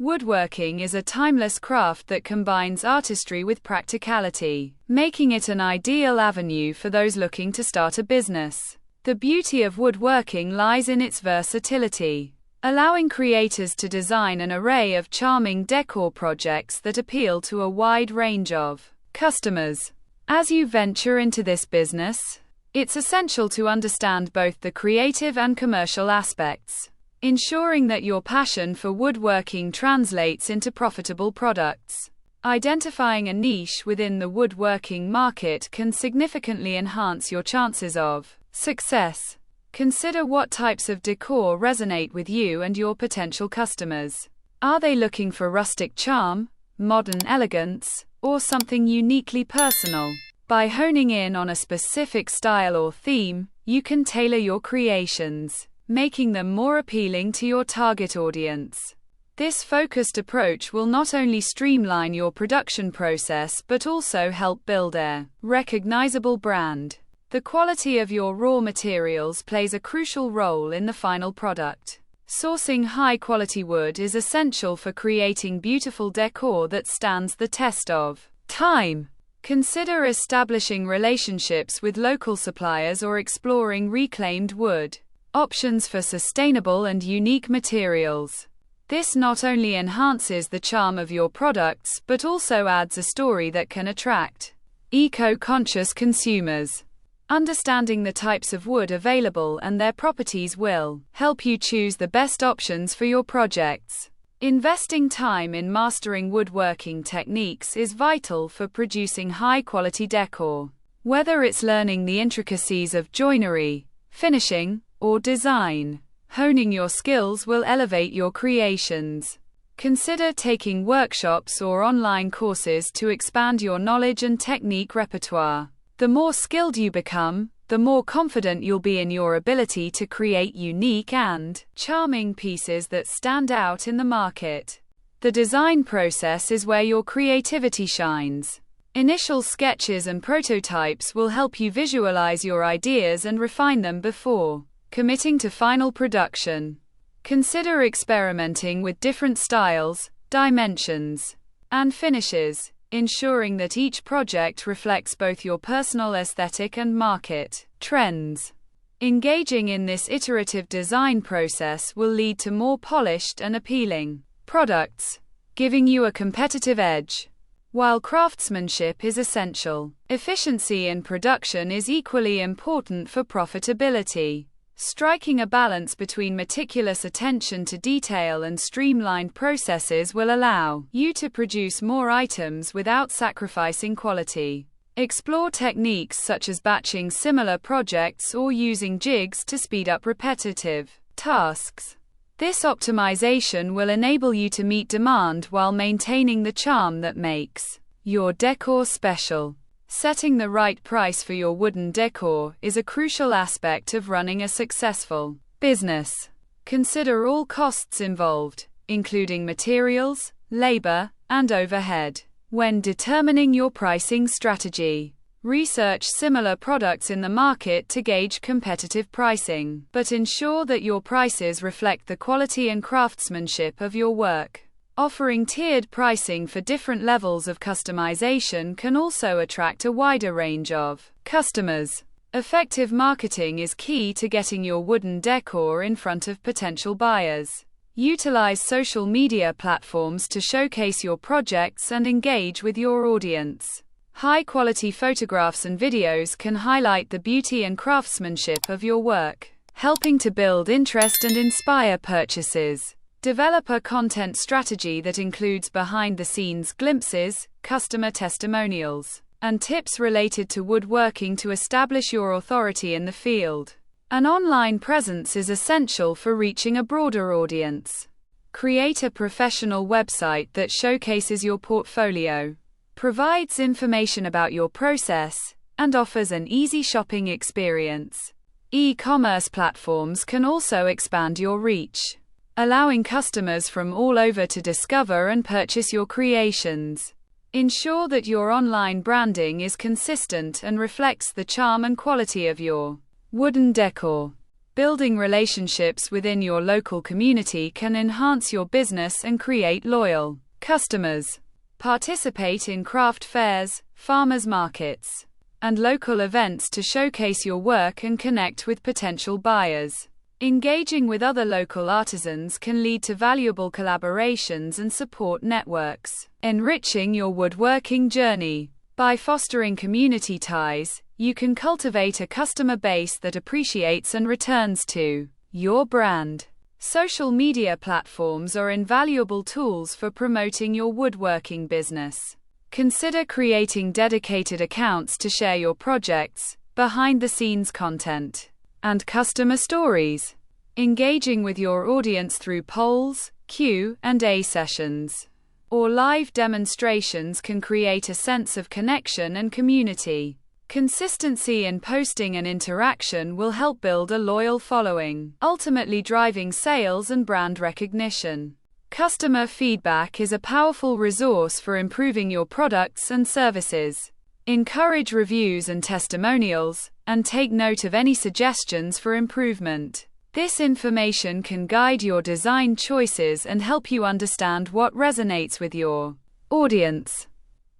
Woodworking is a timeless craft that combines artistry with practicality, making it an ideal avenue for those looking to start a business. The beauty of woodworking lies in its versatility, allowing creators to design an array of charming decor projects that appeal to a wide range of customers. As you venture into this business, it's essential to understand both the creative and commercial aspects, ensuring that your passion for woodworking translates into profitable products. Identifying a niche within the woodworking market can significantly enhance your chances of success. Consider what types of decor resonate with you and your potential customers. Are they looking for rustic charm, modern elegance, or something uniquely personal? By honing in on a specific style or theme, you can tailor your creations, making them more appealing to your target audience. This focused approach will not only streamline your production process but also help build a recognizable brand. The quality of your raw materials plays a crucial role in the final product. Sourcing high-quality wood is essential for creating beautiful decor that stands the test of time. Consider establishing relationships with local suppliers or exploring reclaimed wood options for sustainable and unique materials. This not only enhances the charm of your products but also adds a story that can attract eco-conscious consumers. Understanding the types of wood available and their properties will help you choose the best options for your projects. Investing time in mastering woodworking techniques is vital for producing high-quality decor. Whether it's learning the intricacies of joinery, finishing, or design, honing your skills will elevate your creations. Consider taking workshops or online courses to expand your knowledge and technique repertoire. The more skilled you become, the more confident you'll be in your ability to create unique and charming pieces that stand out in the market. The design process is where your creativity shines. Initial sketches and prototypes will help you visualize your ideas and refine them before committing to final production. Consider experimenting with different styles, dimensions, and finishes, ensuring that each project reflects both your personal aesthetic and market trends. Engaging in this iterative design process will lead to more polished and appealing products, giving you a competitive edge. While craftsmanship is essential, efficiency in production is equally important for profitability. Striking a balance between meticulous attention to detail and streamlined processes will allow you to produce more items without sacrificing quality. Explore techniques such as batching similar projects or using jigs to speed up repetitive tasks. This optimization will enable you to meet demand while maintaining the charm that makes your decor special. Setting the right price for your wooden decor is a crucial aspect of running a successful business. Consider all costs involved, including materials, labor, and overhead, when determining your pricing strategy. Research similar products in the market to gauge competitive pricing, but ensure that your prices reflect the quality and craftsmanship of your work. Offering tiered pricing for different levels of customization can also attract a wider range of customers. Effective marketing is key to getting your wooden decor in front of potential buyers. Utilize social media platforms to showcase your projects and engage with your audience. High-quality photographs and videos can highlight the beauty and craftsmanship of your work, helping to build interest and inspire purchases. Develop a content strategy that includes behind-the-scenes glimpses, customer testimonials, and tips related to woodworking to establish your authority in the field. An online presence is essential for reaching a broader audience. Create a professional website that showcases your portfolio, provides information about your process, and offers an easy shopping experience. E-commerce platforms can also expand your reach, allowing customers from all over to discover and purchase your creations. Ensure that your online branding is consistent and reflects the charm and quality of your wooden decor. Building relationships within your local community can enhance your business and create loyal customers. Participate in craft fairs, farmers markets, and local events to showcase your work and connect with potential buyers. Engaging with other local artisans can lead to valuable collaborations and support networks, enriching your woodworking journey. By fostering community ties, you can cultivate a customer base that appreciates and returns to your brand. Social media platforms are invaluable tools for promoting your woodworking business. Consider creating dedicated accounts to share your projects, behind-the-scenes content, and customer stories. Engaging with your audience through polls, Q&A sessions, or live demonstrations can create a sense of connection and community. Consistency in posting and interaction will help build a loyal following, ultimately driving sales and brand recognition. Customer feedback is a powerful resource for improving your products and services. Encourage reviews and testimonials, and take note of any suggestions for improvement. This information can guide your design choices and help you understand what resonates with your audience.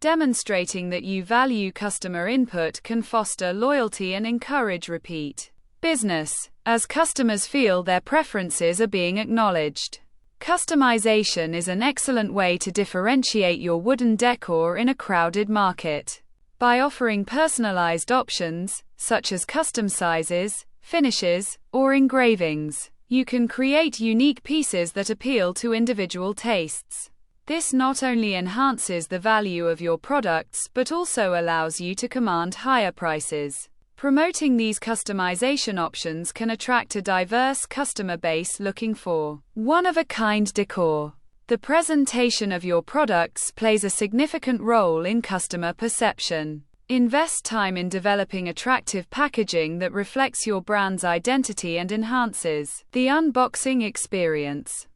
Demonstrating that you value customer input can foster loyalty and encourage repeat business, as customers feel their preferences are being acknowledged. Customization is an excellent way to differentiate your wooden decor in a crowded market. By offering personalized options, such as custom sizes, finishes, or engravings, you can create unique pieces that appeal to individual tastes. This not only enhances the value of your products but also allows you to command higher prices. Promoting these customization options can attract a diverse customer base looking for one-of-a-kind decor. The presentation of your products plays a significant role in customer perception. Invest time in developing attractive packaging that reflects your brand's identity and enhances the unboxing experience.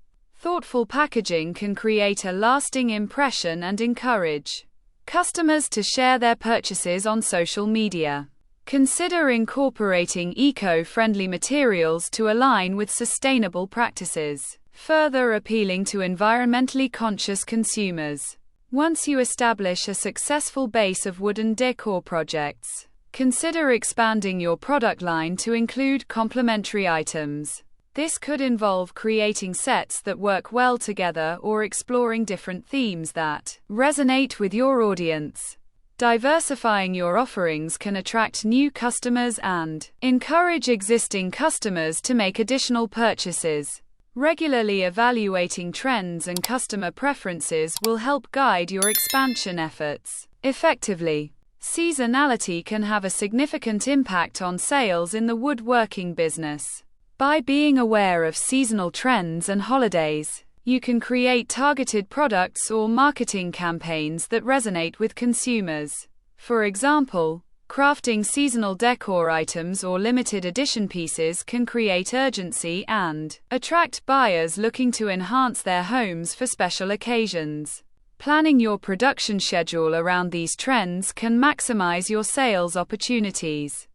Thoughtful packaging can create a lasting impression and encourage customers to share their purchases on social media. Consider incorporating eco-friendly materials to align with sustainable practices, further appealing to environmentally conscious consumers. Once you establish a successful base of wooden decor projects, consider expanding your product line to include complementary items. This could involve creating sets that work well together or exploring different themes that resonate with your audience. Diversifying your offerings can attract new customers and encourage existing customers to make additional purchases. Regularly evaluating trends and customer preferences will help guide your expansion efforts effectively. Seasonality can have a significant impact on sales in the woodworking business. By being aware of seasonal trends and holidays, you can create targeted products or marketing campaigns that resonate with consumers. For example, crafting seasonal decor items or limited edition pieces can create urgency and attract buyers looking to enhance their homes for special occasions. Planning your production schedule around these trends can maximize your sales opportunities.